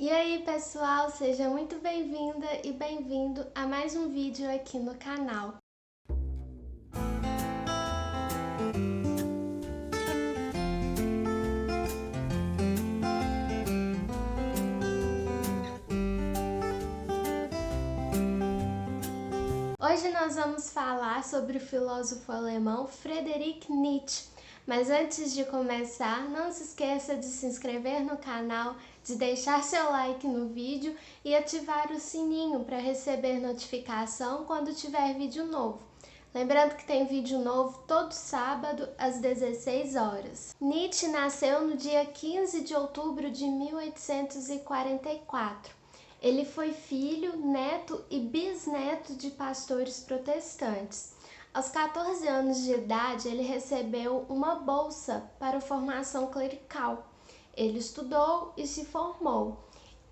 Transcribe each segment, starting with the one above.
E aí pessoal, seja muito bem-vinda e bem-vindo a mais um vídeo aqui no canal. Hoje nós vamos falar sobre o filósofo alemão Friedrich Nietzsche. Mas antes de começar, não se esqueça de se inscrever no canal, de deixar seu like no vídeo e ativar o sininho para receber notificação quando tiver vídeo novo. Lembrando que tem vídeo novo todo sábado às 16 horas. Nietzsche nasceu no dia 15 de outubro de 1844. Ele foi filho, neto e bisneto de pastores protestantes. Aos 14 anos de idade, ele recebeu uma bolsa para formação clerical. Ele estudou e se formou.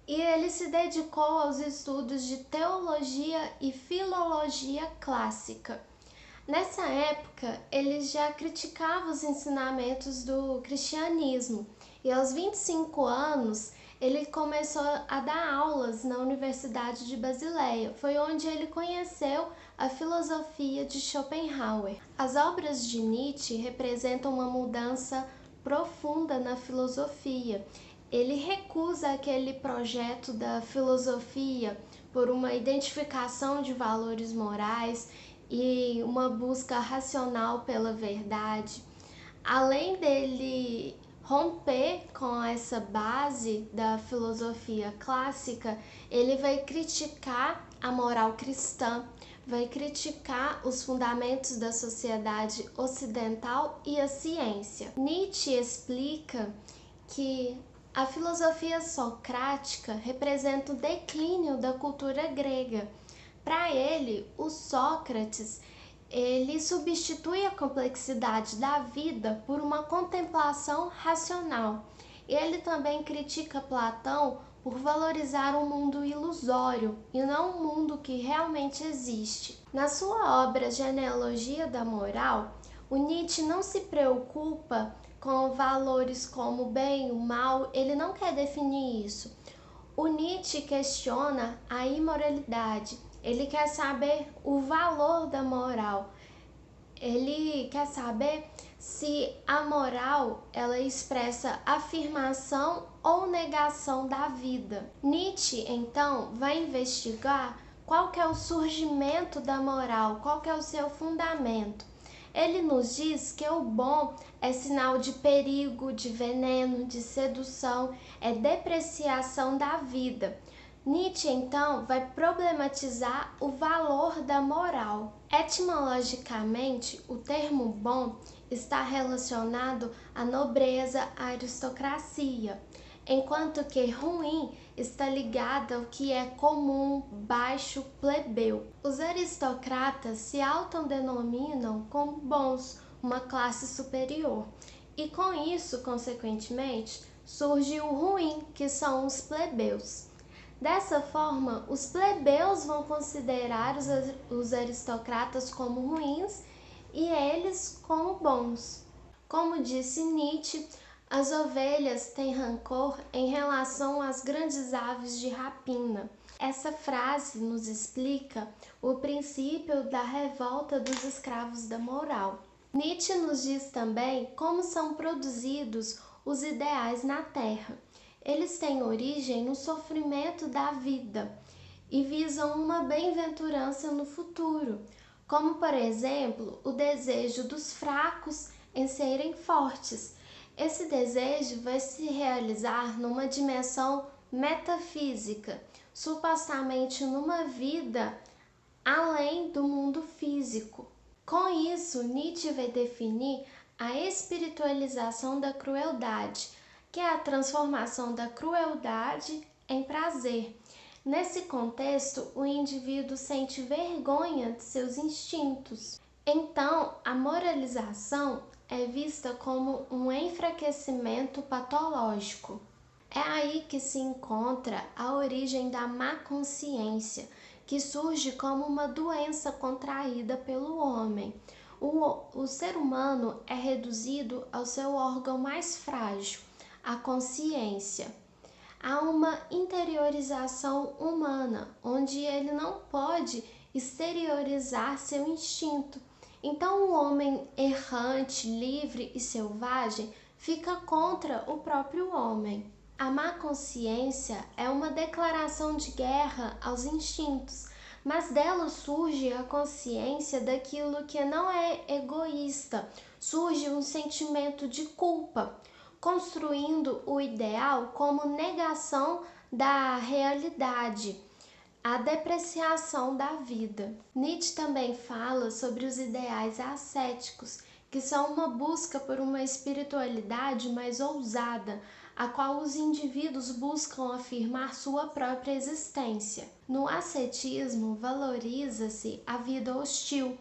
E ele se dedicou aos estudos de teologia e filologia clássica. Nessa época, ele já criticava os ensinamentos do cristianismo e aos 25 anos ele começou a dar aulas na Universidade de Basileia. Foi onde ele conheceu a filosofia de Schopenhauer. As obras de Nietzsche representam uma mudança profunda na filosofia. Ele recusa aquele projeto da filosofia por uma identificação de valores morais e uma busca racional pela verdade. Além dele romper com essa base da filosofia clássica, ele vai criticar a moral cristã, vai criticar os fundamentos da sociedade ocidental e a ciência. Nietzsche explica que a filosofia socrática representa o declínio da cultura grega. Para ele, o Sócrates ele substitui a complexidade da vida por uma contemplação racional. Ele também critica Platão por valorizar um mundo ilusório e não um mundo que realmente existe. Na sua obra Genealogia da Moral, o Nietzsche não se preocupa com valores como o bem e o mal, ele não quer definir isso. O Nietzsche questiona a imoralidade. Ele quer saber o valor da moral. Ele quer saber se a moral ela expressa afirmação ou negação da vida. Nietzsche, então, vai investigar qual que é o surgimento da moral, qual que é o seu fundamento. Ele nos diz que o bom é sinal de perigo, de veneno, de sedução, é depreciação da vida. Nietzsche, então, vai problematizar o valor da moral. Etimologicamente, o termo bom está relacionado à nobreza, à aristocracia, enquanto que ruim está ligado ao que é comum, baixo, plebeu. Os aristocratas se autodenominam como bons, uma classe superior, e com isso, consequentemente, surge o ruim, que são os plebeus. Dessa forma, os plebeus vão considerar os aristocratas como ruins e eles como bons. Como disse Nietzsche, as ovelhas têm rancor em relação às grandes aves de rapina. Essa frase nos explica o princípio da revolta dos escravos da moral. Nietzsche nos diz também como são produzidos os ideais na Terra. Eles têm origem no sofrimento da vida e visam uma bem-aventurança no futuro, como, por exemplo, o desejo dos fracos em serem fortes. Esse desejo vai se realizar numa dimensão metafísica, supostamente numa vida além do mundo físico. Com isso, Nietzsche vai definir a espiritualização da crueldade, que é a transformação da crueldade em prazer. Nesse contexto, o indivíduo sente vergonha de seus instintos. Então, a moralização é vista como um enfraquecimento patológico. É aí que se encontra a origem da má consciência, que surge como uma doença contraída pelo homem. O ser humano é reduzido ao seu órgão mais frágil, a consciência. há uma interiorização humana, onde ele não pode exteriorizar seu instinto. Então, o homem errante, livre e selvagem fica contra o próprio homem. A má consciência é uma declaração de guerra aos instintos, mas dela surge a consciência daquilo que não é egoísta, surge um sentimento de culpa, construindo o ideal como negação da realidade, a depreciação da vida. Nietzsche também fala sobre os ideais ascéticos, que são uma busca por uma espiritualidade mais ousada, a qual os indivíduos buscam afirmar sua própria existência. No ascetismo, valoriza-se a vida hostil,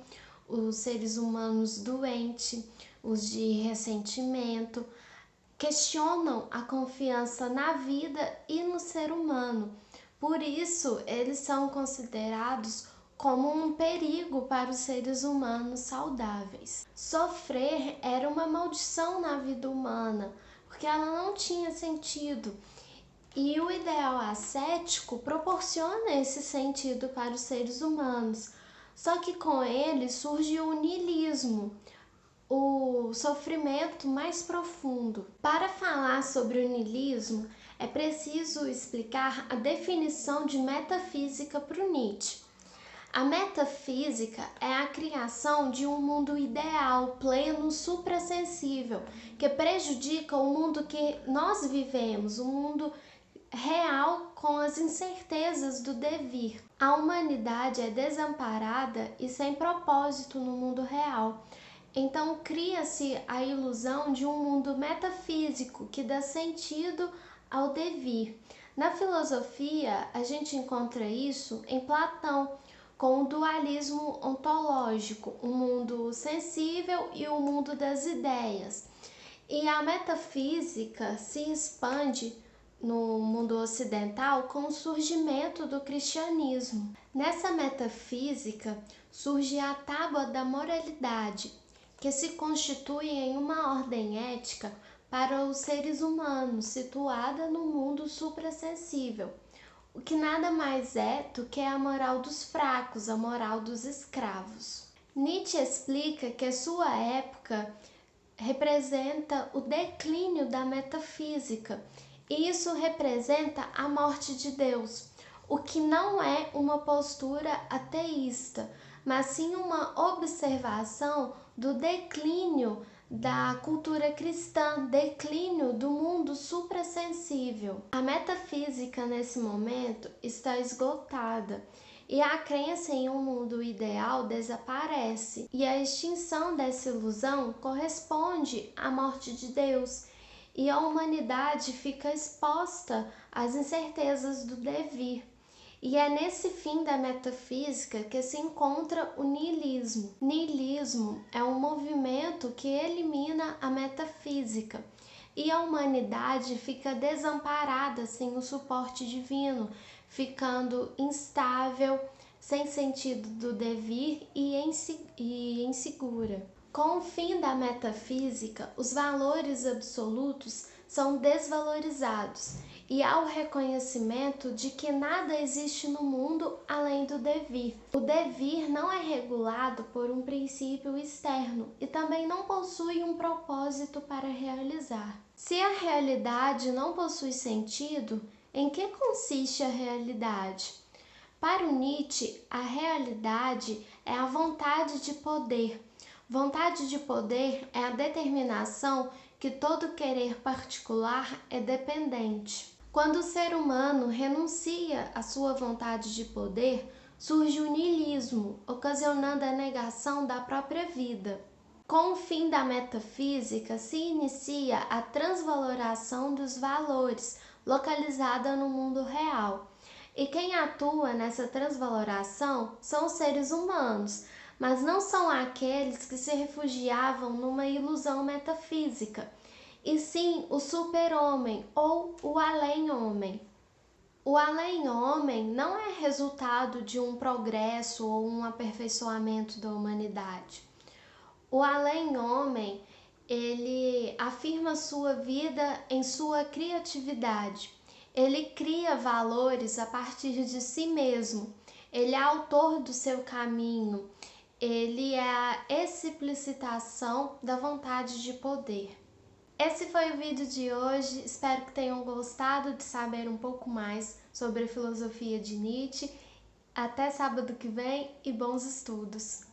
os seres humanos doentes, os de ressentimento, questionam a confiança na vida e no ser humano. Por isso, eles são considerados como um perigo para os seres humanos saudáveis. Sofrer era uma maldição na vida humana, porque ela não tinha sentido. E o ideal ascético proporciona esse sentido para os seres humanos. Só que com ele surge o niilismo, o sofrimento mais profundo. Para falar sobre o niilismo, é preciso explicar a definição de metafísica para o Nietzsche. A metafísica é a criação de um mundo ideal, pleno, suprassensível, que prejudica o mundo que nós vivemos, o mundo real com as incertezas do devir. A humanidade é desamparada e sem propósito no mundo real. Então cria-se a ilusão de um mundo metafísico que dá sentido ao devir. Na filosofia, a gente encontra isso em Platão, com o dualismo ontológico, o mundo sensível e o mundo das ideias. E a metafísica se expande no mundo ocidental com o surgimento do cristianismo. Nessa metafísica surge a tábua da moralidade, que se constitui em uma ordem ética para os seres humanos, situada no mundo suprassensível, o que nada mais é do que a moral dos fracos, a moral dos escravos. Nietzsche explica que a sua época representa o declínio da metafísica, e isso representa a morte de Deus, o que não é uma postura ateísta, mas sim uma observação do declínio da cultura cristã, declínio do mundo suprassensível. A metafísica nesse momento está esgotada e a crença em um mundo ideal desaparece, e a extinção dessa ilusão corresponde à morte de Deus, e a humanidade fica exposta às incertezas do devir. E é nesse fim da metafísica que se encontra o niilismo. Niilismo é um movimento que elimina a metafísica, e a humanidade fica desamparada sem o suporte divino, ficando instável, sem sentido do devir e insegura. Com o fim da metafísica, os valores absolutos são desvalorizados, e há o reconhecimento de que nada existe no mundo além do devir. O devir não é regulado por um princípio externo e também não possui um propósito para realizar. Se a realidade não possui sentido, em que consiste a realidade? Para o Nietzsche, a realidade é a vontade de poder. Vontade de poder é a determinação que todo querer particular é dependente. Quando o ser humano renuncia à sua vontade de poder, surge o niilismo, ocasionando a negação da própria vida. Com o fim da metafísica, se inicia a transvaloração dos valores, localizada no mundo real. E quem atua nessa transvaloração são os seres humanos, mas não são aqueles que se refugiavam numa ilusão metafísica, e sim o super-homem ou o além-homem. O além-homem não é resultado de um progresso ou um aperfeiçoamento da humanidade. O além-homem, ele afirma sua vida em sua criatividade. Ele cria valores a partir de si mesmo. Ele é autor do seu caminho. Ele é a explicitação da vontade de poder. Esse foi o vídeo de hoje. Espero que tenham gostado de saber um pouco mais sobre a filosofia de Nietzsche. Até sábado que vem e bons estudos!